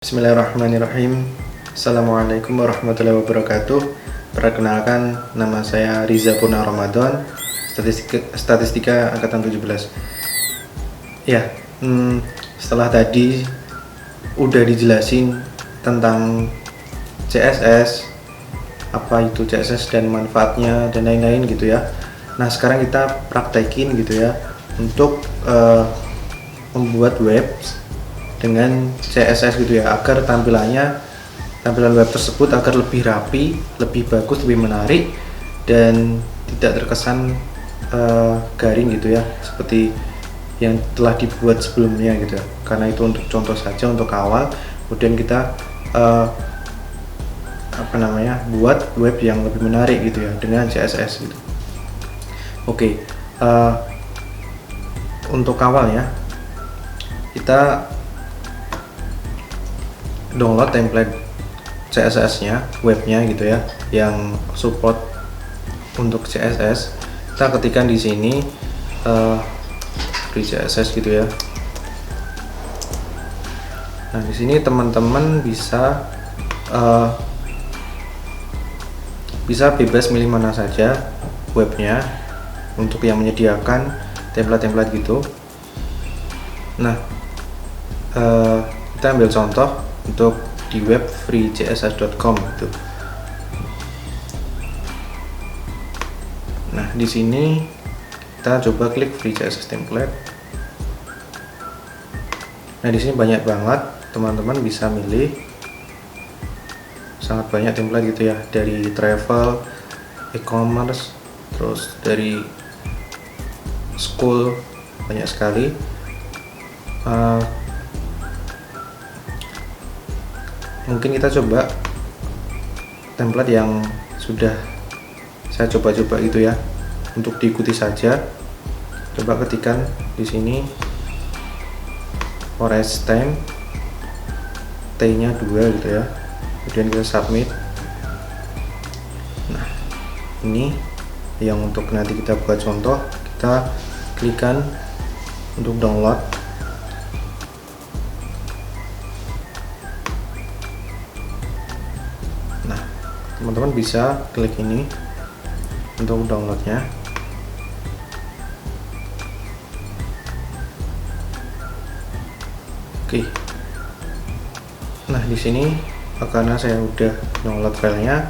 Bismillahirrahmanirrahim. Assalamualaikum warahmatullahi wabarakatuh. Perkenalkan, nama saya Riza Purna Ramadan, statistika angkatan 17. Ya, setelah tadi udah dijelasin tentang CSS, apa itu CSS dan manfaatnya dan lain-lain gitu ya. Nah, sekarang kita praktekin gitu ya untuk membuat web dengan CSS gitu ya, agar tampilan web tersebut agar lebih rapi, lebih bagus, lebih menarik dan tidak terkesan garing gitu ya, seperti yang telah dibuat sebelumnya gitu ya. Karena itu untuk contoh saja, untuk awal. Kemudian kita buat web yang lebih menarik gitu ya dengan CSS gitu. Oke, untuk awal ya, kita download template CSS-nya, webnya gitu ya, yang support untuk CSS. Kita ketikkan di sini free CSS gitu ya. Nah, di sini teman-teman bisa bebas milih mana saja webnya untuk yang menyediakan template-template gitu. Nah, kita ambil contoh untuk di web freecss.com gitu. Nah, di sini kita coba klik free CSS template. Nah, di sini banyak banget, teman-teman bisa milih sangat banyak template gitu ya, dari travel, e-commerce, terus dari school, banyak sekali. Mungkin kita coba template yang sudah saya coba-coba gitu ya, untuk diikuti saja. Coba ketikkan di sini forest time, T-nya 2 gitu ya, kemudian kita submit. Nah, ini yang untuk nanti kita buat contoh. Kita klikkan untuk download. Teman-teman bisa klik ini untuk downloadnya. Oke. Nah, di sini karena saya udah download filenya,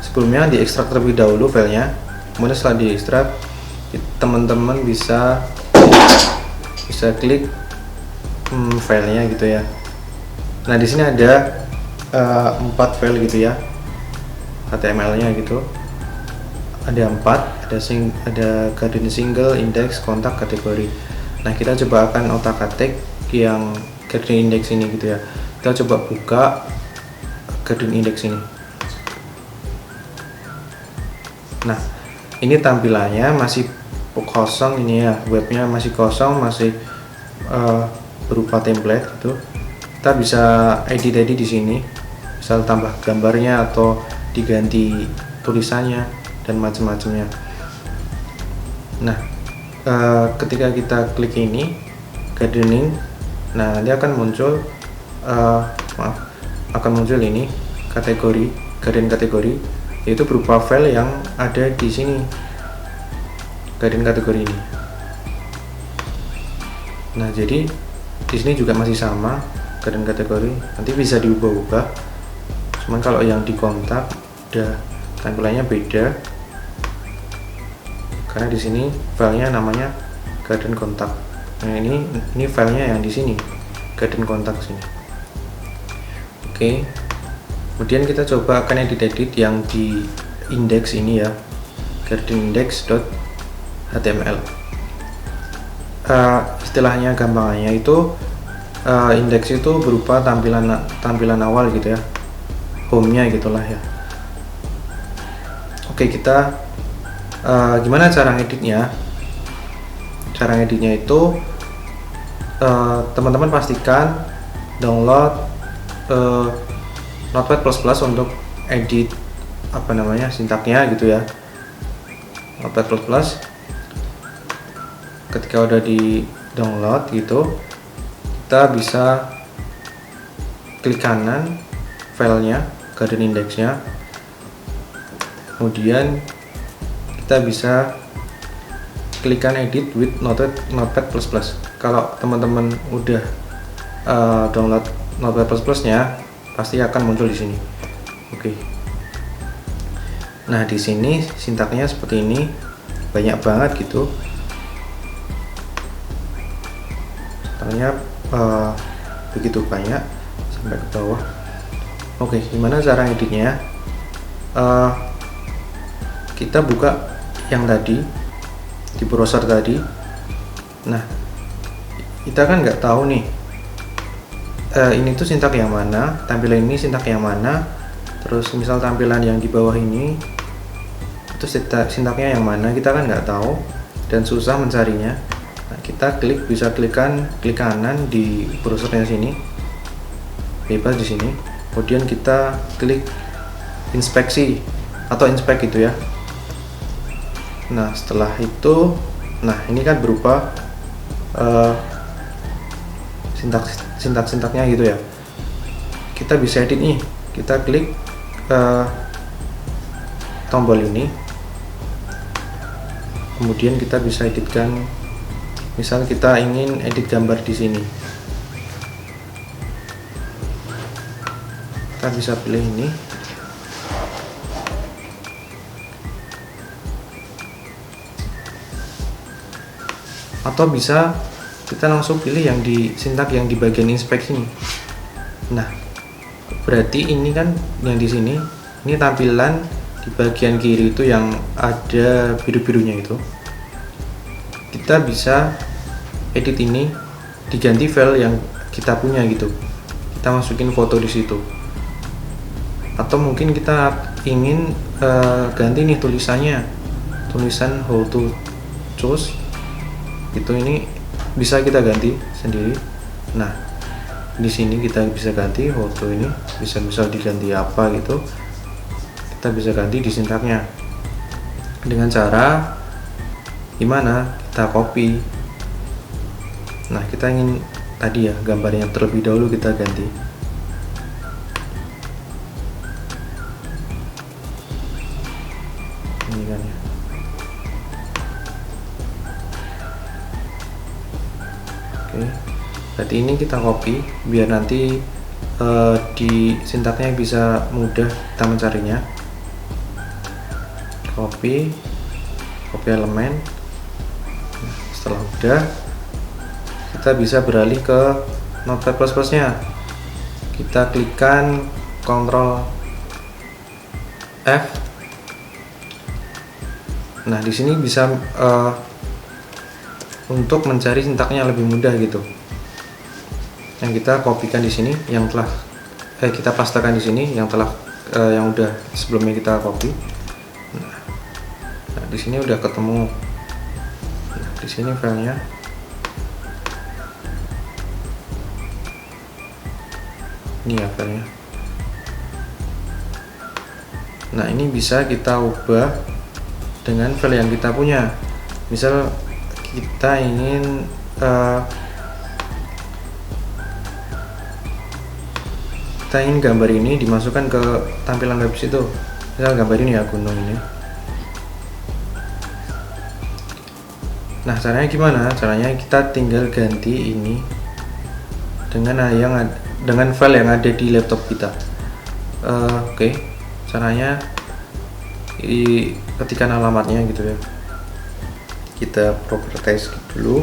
sebelumnya diekstrak terlebih dahulu filenya. Kemudian setelah diekstrak, teman-teman bisa klik filenya gitu ya. Nah, di sini ada 4 file gitu ya, HTML-nya gitu. Ada 4, ada garden single, index, kontak, kategori. Nah, kita coba akan otak-atik yang garden index ini gitu ya. Kita coba buka garden index ini. Nah, ini tampilannya masih kosong ini ya, webnya masih kosong, masih berupa template gitu. Kita bisa edit di sini, misal tambah gambarnya atau diganti tulisannya dan macam-macamnya. Nah, ketika kita klik ini gardening, nah nanti akan muncul ini kategori, garden kategori, yaitu berupa file yang ada di sini, garden kategori ini. Nah, jadi di sini juga masih sama, garden kategori, nanti bisa diubah-ubah. Cuman kalau yang di kontak udah tampilannya beda, karena di sini filenya namanya garden kontak. Nah, ini filenya yang di sini, garden kontak sini. Oke. Kemudian kita coba akan edit yang di index ini ya, garden index.html. Istilahnya gampangannya itu index itu berupa tampilan awal gitu ya, home-nya gitulah ya. Oke, kita gimana cara ngeditnya? Cara ngeditnya itu teman-teman pastikan download Notepad++ untuk edit sintaknya gitu ya. Notepad++. Ketika udah di download gitu, kita bisa klik kanan filenya, garden indexnya, kemudian kita bisa klik kanan edit with Notepad++. Kalau teman-teman udah download Notepad++ nya pasti akan muncul di sini. Oke. Nah, di sini sintaknya seperti ini, banyak banget gitu. Sintaknya begitu banyak sampai ke bawah. Oke, gimana cara editnya? Kita buka yang tadi di browser tadi. Nah, kita kan nggak tahu nih ini tuh sintak yang mana, tampilan ini sintak yang mana, terus misal tampilan yang di bawah ini itu sintaknya yang mana, kita kan nggak tahu dan susah mencarinya. Nah, kita bisa klik kanan di browsernya sini, bebas di sini, kemudian kita klik inspeksi atau inspect gitu ya. Nah, setelah itu, nah ini kan berupa sintaknya gitu ya. Kita bisa edit nih, kita klik tombol ini, kemudian kita bisa editkan. Misal kita ingin edit gambar di sini, kita bisa pilih ini, atau bisa kita langsung pilih yang di sintak yang di bagian inspect ini. Nah, berarti ini kan yang di sini, ini tampilan di bagian kiri itu yang ada biru-birunya itu. Kita bisa edit ini, diganti file yang kita punya gitu. Kita masukin foto di situ. Atau mungkin kita ingin ganti nih tulisannya, tulisan how to choose itu, ini bisa kita ganti sendiri. Nah, di sini kita bisa ganti foto ini, bisa diganti apa gitu, kita bisa ganti di sintaknya dengan cara gimana, kita copy. Nah, kita ingin tadi ya gambarnya terlebih dahulu, kita ganti. Ini kan ya. Oke, berarti ini kita copy biar nanti di sintaknya bisa mudah kita mencarinya. Copy elemen. Nah, setelah udah, kita bisa beralih ke Notepad++ nya. Kita klikkan Ctrl F. Nah, di sini bisa untuk mencari sintaknya lebih mudah gitu. Yang kita kopikan di sini, yang telah kita pastekan di sini, yang udah sebelumnya kita copy. Nah, di sini udah ketemu. Nah, di sini filenya. Ini ya filenya. Nah, ini bisa kita ubah dengan file yang kita punya. Misal kita ingin gambar ini dimasukkan ke tampilan web situ. Misal gambar ini ya, gunung ini. Nah, caranya gimana? Caranya kita tinggal ganti ini dengan file yang ada di laptop kita. Oke, caranya ketikkan alamatnya gitu ya. Kita properties dulu.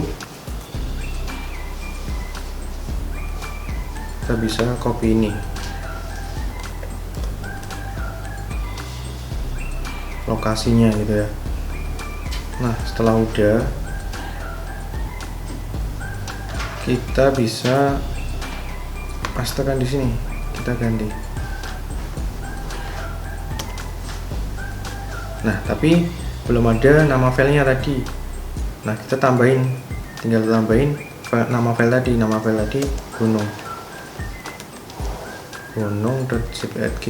Kita bisa copy ini, lokasinya gitu ya. Nah, setelah udah, kita bisa pastekan di sini, kita ganti. Nah, tapi belum ada nama filenya tadi. Nah, kita tinggal tambahin nama file tadi. Nama file tadi gunung.jpg.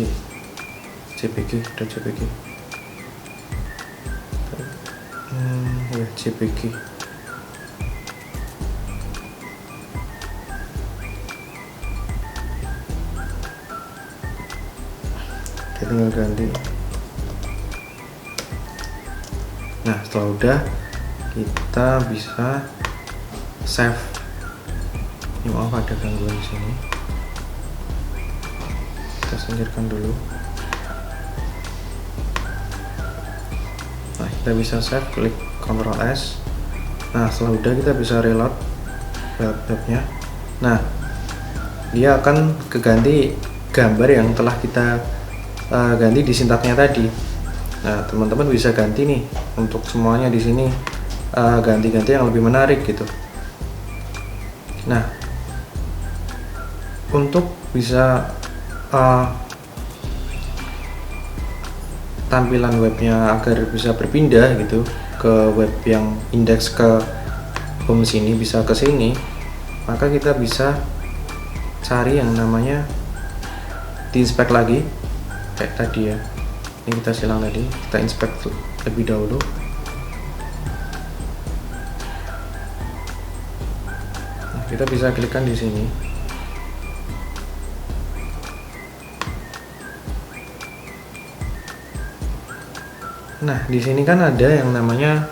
Ya, jpg. kita tinggal ganti. Nah, setelah udah, kita bisa save. Ini maaf ada gangguan di sini. Kita singkirkan dulu. Nah, kita bisa save, klik Ctrl S. Nah, setelah udah kita bisa reload webnya. Nah, dia akan keganti gambar yang telah kita ganti di sintaknya tadi. Nah, teman-teman bisa ganti nih untuk semuanya di sini, ganti-ganti yang lebih menarik gitu. Nah, untuk bisa tampilan webnya agar bisa berpindah gitu ke web yang indeks ke home sini, bisa ke sini, maka kita bisa cari yang namanya di-inspect lagi kayak tadi ya. Ini kita silang tadi, kita inspect lebih dahulu. Nah, kita bisa klikkan di sini. Nah, di sini kan ada yang namanya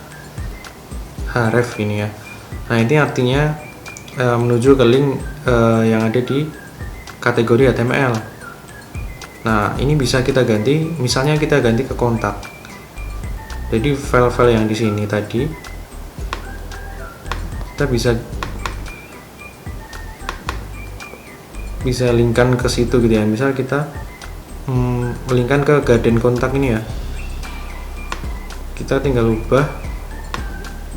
href ini ya. Nah, ini artinya menuju ke link yang ada di kategori HTML. Nah, ini bisa kita ganti, misalnya kita ganti ke kontak. Jadi file-file yang di sini tadi kita bisa linkkan ke situ gitu ya. Misal kita linkkan ke garden kontak ini ya. Kita tinggal ubah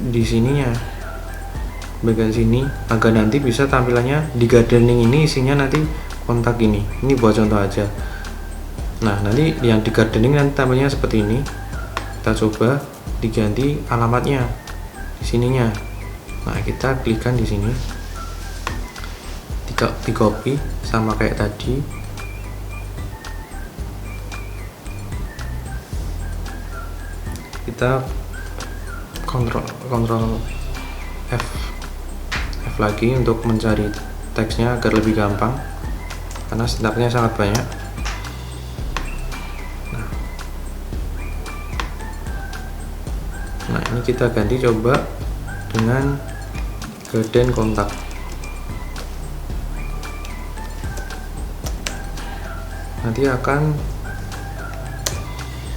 di sininya, bagian sini, agar nanti bisa tampilannya di gardening ini isinya nanti kontak ini. Ini buat contoh aja. Nah, nanti yang di gardening nanti tampilnya seperti ini. Kita coba diganti alamatnya di sininya. Nah, kita klikkan di sini, di copy sama kayak tadi. Kita kontrol F lagi untuk mencari teksnya agar lebih gampang, karena sintaknya sangat banyak. Nah, ini kita ganti coba dengan garden kontak. Nanti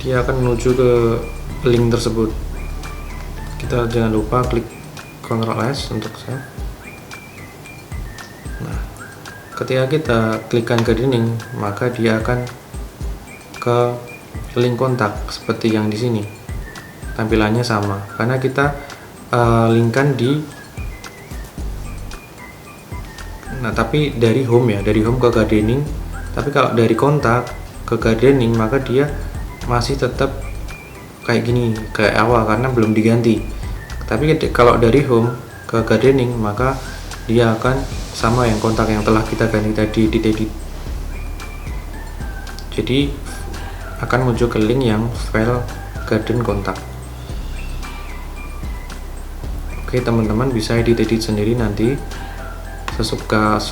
dia akan menuju ke link tersebut. Kita jangan lupa klik Ctrl S untuk save. Nah, ketika kita klikkan gardening, maka dia akan ke link kontak seperti yang di sini. Tampilannya sama karena kita linkkan tapi dari home ya, dari home ke gardening. Tapi kalau dari kontak ke gardening, maka dia masih tetap kayak gini, kayak awal, karena belum diganti. Tapi kalau dari home ke gardening, maka dia akan sama yang kontak yang telah kita ganti tadi di edit. Jadi akan muncul ke link yang file garden kontak. Oke, teman-teman bisa edit sendiri nanti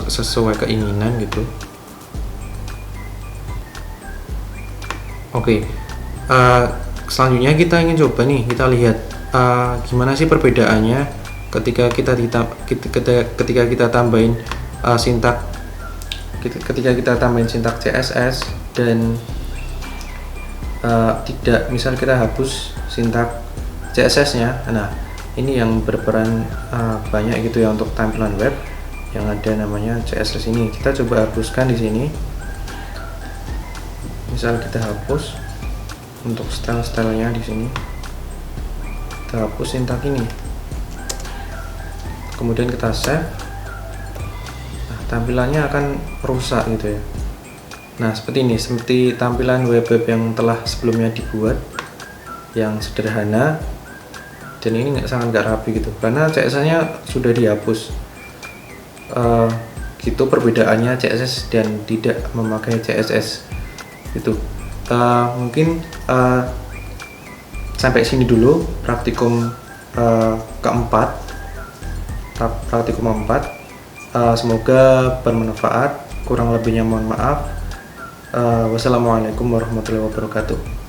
sesuai keinginan gitu. Oke, selanjutnya kita ingin coba nih, kita lihat gimana sih perbedaannya ketika kita tambahin sintak CSS dan tidak, misal kita hapus sintak CSS-nya. Nah, ini yang berperan banyak gitu ya untuk tampilan web yang ada namanya CSS ini. Kita coba hapuskan di sini. Misal kita hapus untuk style-stylenya di sini. Kita hapus sintak ini. Kemudian kita save. Nah, tampilannya akan rusak gitu ya. Nah, seperti ini, seperti tampilan web-web yang telah sebelumnya dibuat, yang sederhana. Dan ini sangat nggak rapi gitu karena CSS-nya sudah dihapus. Gitu perbedaannya CSS dan tidak memakai CSS itu. Mungkin sampai sini dulu praktikum keempat. Semoga bermanfaat. Kurang lebihnya mohon maaf. Wassalamualaikum warahmatullahi wabarakatuh.